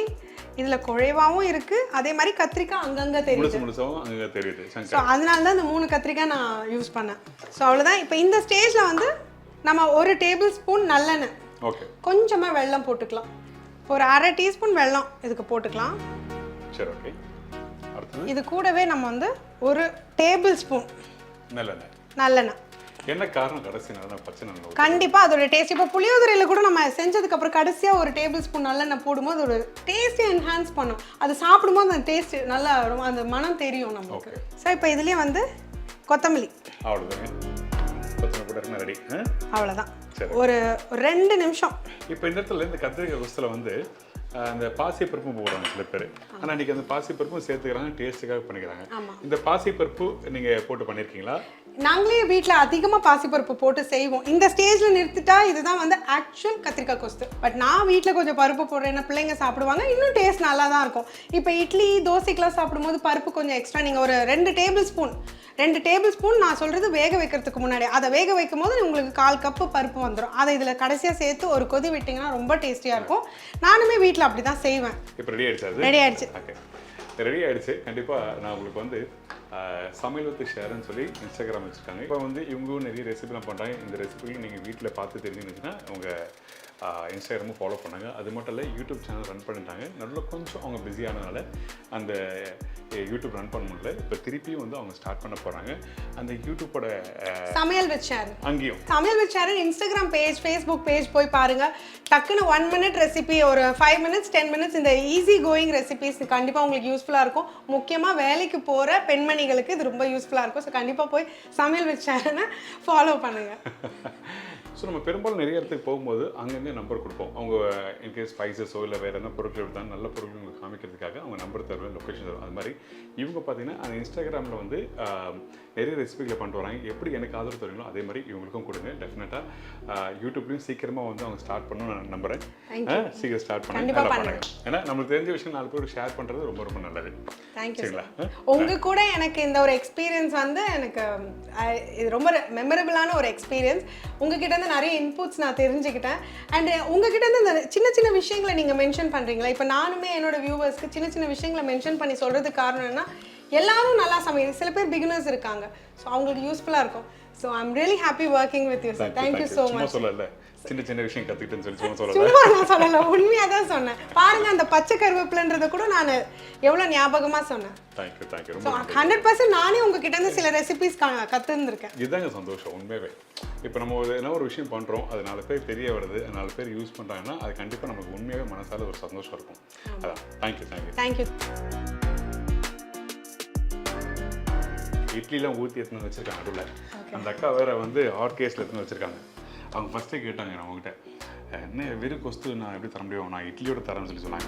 இதில் குழைவாகவும் இருக்குது, அதே மாதிரி கத்திரிக்காய் அங்கங்கே தெரியுது.
அங்கங்கே தெரியுது.
ஸோ அதனால தான் இந்த 3 கத்திரிக்காய் நான் யூஸ் பண்ணேன். ஸோ அவ்வளோதான். இப்போ இந்த ஸ்டேஜில் வந்து நம்ம 1 டேபிள் ஸ்பூன் நல்லெண்ணெய்,
ஓகே,
கொஞ்சமாக வெல்லம் போட்டுக்கலாம். ஒரு அரை டீஸ்பூன் வெல்லம் இதுக்கு போட்டுக்கலாம்.
சரி, ஓகே. அடுத்து
இது கூடவே நம்ம வந்து 1 டேபிள் ஸ்பூன் நல்லெண்ணெய்.
என்ன காரணம்? கடைசி நல்லெண்ணெய், பச்சை நல்லெண்ணெய்
கண்டிப்பாக அதோட டேஸ்ட். இப்போ புளியோதரையில் கூட நம்ம செஞ்சதுக்கப்புறம் கடைசியாக 1 டேபிள் ஸ்பூன் நல்லெண்ணெய் போடும்போது ஒரு டேஸ்ட்டை என்ஹான்ஸ் பண்ணும். அது சாப்பிடும்போது அந்த டேஸ்ட் நல்லா அந்த மனம் தெரியும் நமக்கு. ஸோ இப்போ இதுலேயே வந்து கொத்தமல்லி,
அவ்வளோதாங்க. கொத்தமல்லி போட்டு ரெடி.
அவ்வளோதான். ஒரு 2 நிமிஷம்.
இப்போ இந்த இடத்துல இந்த கத்திரிக்காய் கொஸ்துல வந்து அந்த பாசிப்பருப்பும் போடுறாங்க சில பேர். ஆனால் இன்றைக்கி அந்த பாசிப்பருப்பும் சேர்த்துக்கிறாங்க, டேஸ்ட்டுக்காக பண்ணிக்கிறாங்க. இந்த பாசிப்பருப்பு நீங்கள் போட்டு பண்ணியிருக்கீங்களா?
நாங்களே வீட்டில் அதிகமாக பாசிப்பருப்பு போட்டு செய்வோம். இந்த ஸ்டேஜில் நிறுத்திட்டா இதுதான் வந்து ஆக்சுவல் கத்திரிக்காய் கொஸ்து. பட் நான் வீட்டில் கொஞ்சம் பருப்பு போடுறேன், என்ன பிள்ளைங்க சாப்பிடுவாங்க, இன்னும் டேஸ்ட் நல்லா தான் இருக்கும். இப்போ இட்லி தோசைக்கெலாம் சாப்பிடும்போது பருப்பு கொஞ்சம் எக்ஸ்ட்ரா நீங்கள் ஒரு 2 டேபிள் ஸ்பூன் நான் சொல்கிறது வேக வைக்கிறதுக்கு முன்னாடி, அதை வேக வைக்கும் போது உங்களுக்கு 1/4 கப்பு பருப்பு வந்துடும். அதை இதில் கடைசியாக சேர்த்து ஒரு கொதி விட்டிங்கன்னா ரொம்ப டேஸ்டியாக இருக்கும். நானுமே வீட்டில் அப்படி தான் செய்வேன்.
இப்போ ரெடி ஆயிடுச்சு. ஓகே, ரெடி ஆயிடுச்சு. கண்டிப்பாக நான் உங்களுக்கு வந்து சமையல் வித் ஷேர்னு சொல்லி இன்ஸ்டாகிராம் வச்சுருக்காங்க. இப்போ வந்து இவங்களும் நிறைய ரெசிபிலாம் பண்ணுறாங்க. இந்த ரெசிபியும் நீங்கள் வீட்டில் பார்த்து தெரிஞ்சுக்கிச்சுன்னா உங்கள் இன்ஸ்டாகிராமும் ஃபாலோ பண்ணாங்க. அது மட்டும் இல்லை, யூடியூப் சேனல் ரன் பண்ணிட்டாங்க. நல்லா கொஞ்சம் அவங்க பிஸியானதுனால அந்த யூடியூப் ரன் பண்ண முடியல. இப்போ திருப்பியும் வந்து அவங்க ஸ்டார்ட் பண்ண போகிறாங்க. அந்த யூடியூப்போட
சமையல் வித் ஷேர்,
அங்கேயும்
சமையல் with share Instagram page, Facebook page போய் பாருங்கள். டக்குன்னு 1 மினிட் ரெசிபி, ஒரு 5 மினிட்ஸ் 10 மினிட்ஸ் இந்த ஈஸி கோயிங் ரெசிபிஸ் கண்டிப்பாக உங்களுக்கு யூஸ்ஃபுல்லாக இருக்கும். முக்கியமாக வேலைக்கு போகிற பெண்மணிகளுக்கு இது ரொம்ப யூஸ்ஃபுல்லாக இருக்கும். ஸோ கண்டிப்பாக போய் சமையல் வித் ஷேர்னை ஃபாலோ பண்ணுங்கள்.
ஸோ நம்ம பெரும்பாலும் நிறைய இடத்துக்கு போகும்போது அங்கங்கே நம்பர் கொடுப்போம். அவங்க இன்கேஸ் ஸ்பைசஸோ இல்லை வேறு என்ன பொருட்கள் எடுத்தாலும் நல்ல பொருட்கள் உங்களுக்கு காமிக்கிறதுக்காக அவங்க நம்பர் தருவேன், லொக்கேஷன் தருவேன். அது மாதிரி இவங்க பார்த்தீங்கன்னா அந்த இன்ஸ்டாகிராமில் வந்து நிறைய ரெசிபிகளை பண்ணிட்டு வராங்க. எப்படி எனக்கு ஆதரவு தருவீங்களோ அதே மாதிரி இவங்களுக்கும் கொடுங்க. டெஃபினட்டாக யூடியூப்லேயும் சீக்கிரமாக வந்து அவங்க ஸ்டார்ட் பண்ணணும்னு நான் நம்புகிறேன். சீக்கிரம் ஸ்டார்ட் பண்ணுங்க. ஏன்னா நம்மளுக்கு தெரிஞ்ச விஷயம் 4 பேருக்கு ஷேர் பண்ணுறது ரொம்ப ரொம்ப நல்லது.
தேங்க்யூ. உங்கள் கூட எனக்கு இந்த ஒரு எக்ஸ்பீரியன்ஸ் வந்து எனக்கு இது ரொம்ப மெமரபிளான ஒரு எக்ஸ்பீரியன்ஸ். உங்ககிட்ட இருந்து நிறைய இன்புட்ஸ் நான் தெரிஞ்சுக்கிட்டேன். அண்ட் உங்ககிட்ட இருந்து இந்த சின்ன சின்ன விஷயங்களை நீங்கள் மென்ஷன் பண்ணுறீங்களா? இப்போ நானுமே என்னோட வியூவர்ஸ்க்கு சின்ன சின்ன விஷயங்களை மென்ஷன் பண்ணி சொல்கிறதுக்கு காரணம் என்ன, எல்லாரும் நல்லா சமையல், சில பேர் பிகினர்ஸ் இருக்காங்க. ஸோ அவங்களுக்கு யூஸ்ஃபுல்லாக இருக்கும். So I'm really happy working with you sir. Thank you so much.
சொல்லல சின்ன சின்ன விஷயம் கற்றுக்கிட்டேன்னு சொல்லி
சும்மா நான் சொல்லலை, உண்மையாக தான் சொன்னேன். பாருங்க, அந்த பச்சை கருவேப்பிலன்றதை கூட நான் எவ்வளோ ஞாபகமாக சொன்னேன்.
தேங்க்யூ.
ஸோ 100% நானே உங்ககிட்ட இருந்து சில ரெசிபிஸ் கற்றுருந்துருக்கேன்.
இதுதாங்க சந்தோஷம் உண்மையாகவே. இப்போ நம்ம என்ன ஒரு விஷயம் பண்ணுறோம், அது 4 பேர் தெரிய வருது, 4 பேர் யூஸ் பண்ணுறாங்கன்னா அது கண்டிப்பாக நமக்கு உண்மையாகவே மனசால ஒரு சந்தோஷம் இருக்கும். அதான். தேங்க்யூ. இட்லிலாம் ஊற்றி எடுத்துன்னு வச்சுருக்காங்க நடுவில். அந்த அக்கா வேறு வந்து ஹாட் கேஸில் எடுத்துன்னு வச்சுருக்காங்க. அவங்க ஃபஸ்ட்டே கேட்டாங்க நான் அவங்ககிட்ட, என்ன வெறும் கொஸ்து நான் எப்படி தர முடியும், நான் இட்லியோட தரேன்னு சொல்லி சொன்னாங்க.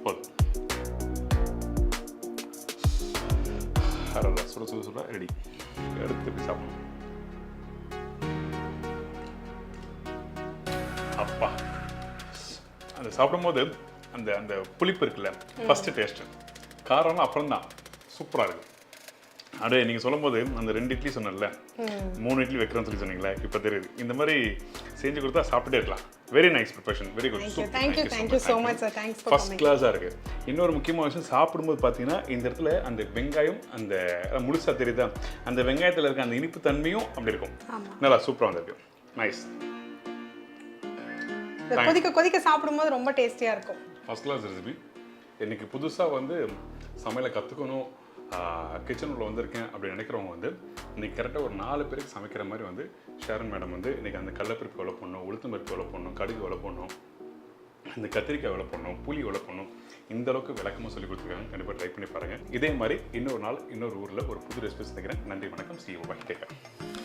போதும். சுட சுட சுட ரெடி. எடுத்து போய் சாப்பிடணும். அப்பா, அந்த சாப்பிடும்போது அந்த அந்த புளிப்பு இருக்குல்ல, ஃபஸ்ட்டு டேஸ்ட்டு, காரம்லாம் அப்புறம் தான், சூப்பராக இருக்குது. அடே நீங்கள் சொல்லும்போது அந்த 2 இட்லி சொன்னேன்ல, 3 இட்லி வைக்கிறேன்னு சொல்லி சொன்னீங்களே, இப்போ தெரியுது. இந்த மாதிரி செஞ்சு கொடுத்தா சாப்பிட்டே இருக்கலாம். Very nice preparation, very good.
Thank you so much sir. Thanks for
first கிளாஸாக இருக்குது. இன்னொரு முக்கியமான விஷயம், சாப்பிடும்போது பார்த்தீங்கன்னா இந்த இடத்துல அந்த வெங்காயம் அந்த முழுசாக தெரியுதா, அந்த வெங்காயத்தில் இருக்க அந்த இனிப்பு தன்மையும் அப்படி இருக்கும். நல்லா சூப்பராக வந்திருக்கு. நைஸ்.
கொதிக்க கொதிக்க சாப்பிடும்போது ரொம்ப டேஸ்டியாக இருக்கும்.
First class recipe. இன்னைக்கு புதுசாக வந்து சமையலை கற்றுக்கணும், கிச்சன் உள்ள வந்திருக்கேன் அப்படின்னு நினைக்கிறவங்க வந்து இன்றைக்கி கரெக்டாக ஒரு 4 பேருக்கு சமைக்கிற மாதிரி வந்து ஷாரன் மேடம் வந்து இன்றைக்கி அந்த கடலைப்பருப்பு எவ்வளோ போடணும், உளுத்தம்பருப்பு எவ்வளோ போடணும், கடுகு எவ்வளோ போடணும், இந்த கத்திரிக்காய் எவ்வளோ போடணும், புளி எவ்வளோ போடணும், இந்த அளவுக்கு விளக்கமாக சொல்லி கொடுத்துருக்காங்க. கண்டிப்பாக ட்ரை பண்ணி பாருங்கள். இதே மாதிரி இன்னொரு நாள் இன்னொரு ஊரில் ஒரு புது ரெசிபி சந்திக்கிறேன். நன்றி, வணக்கம். See you. Bye. Take care.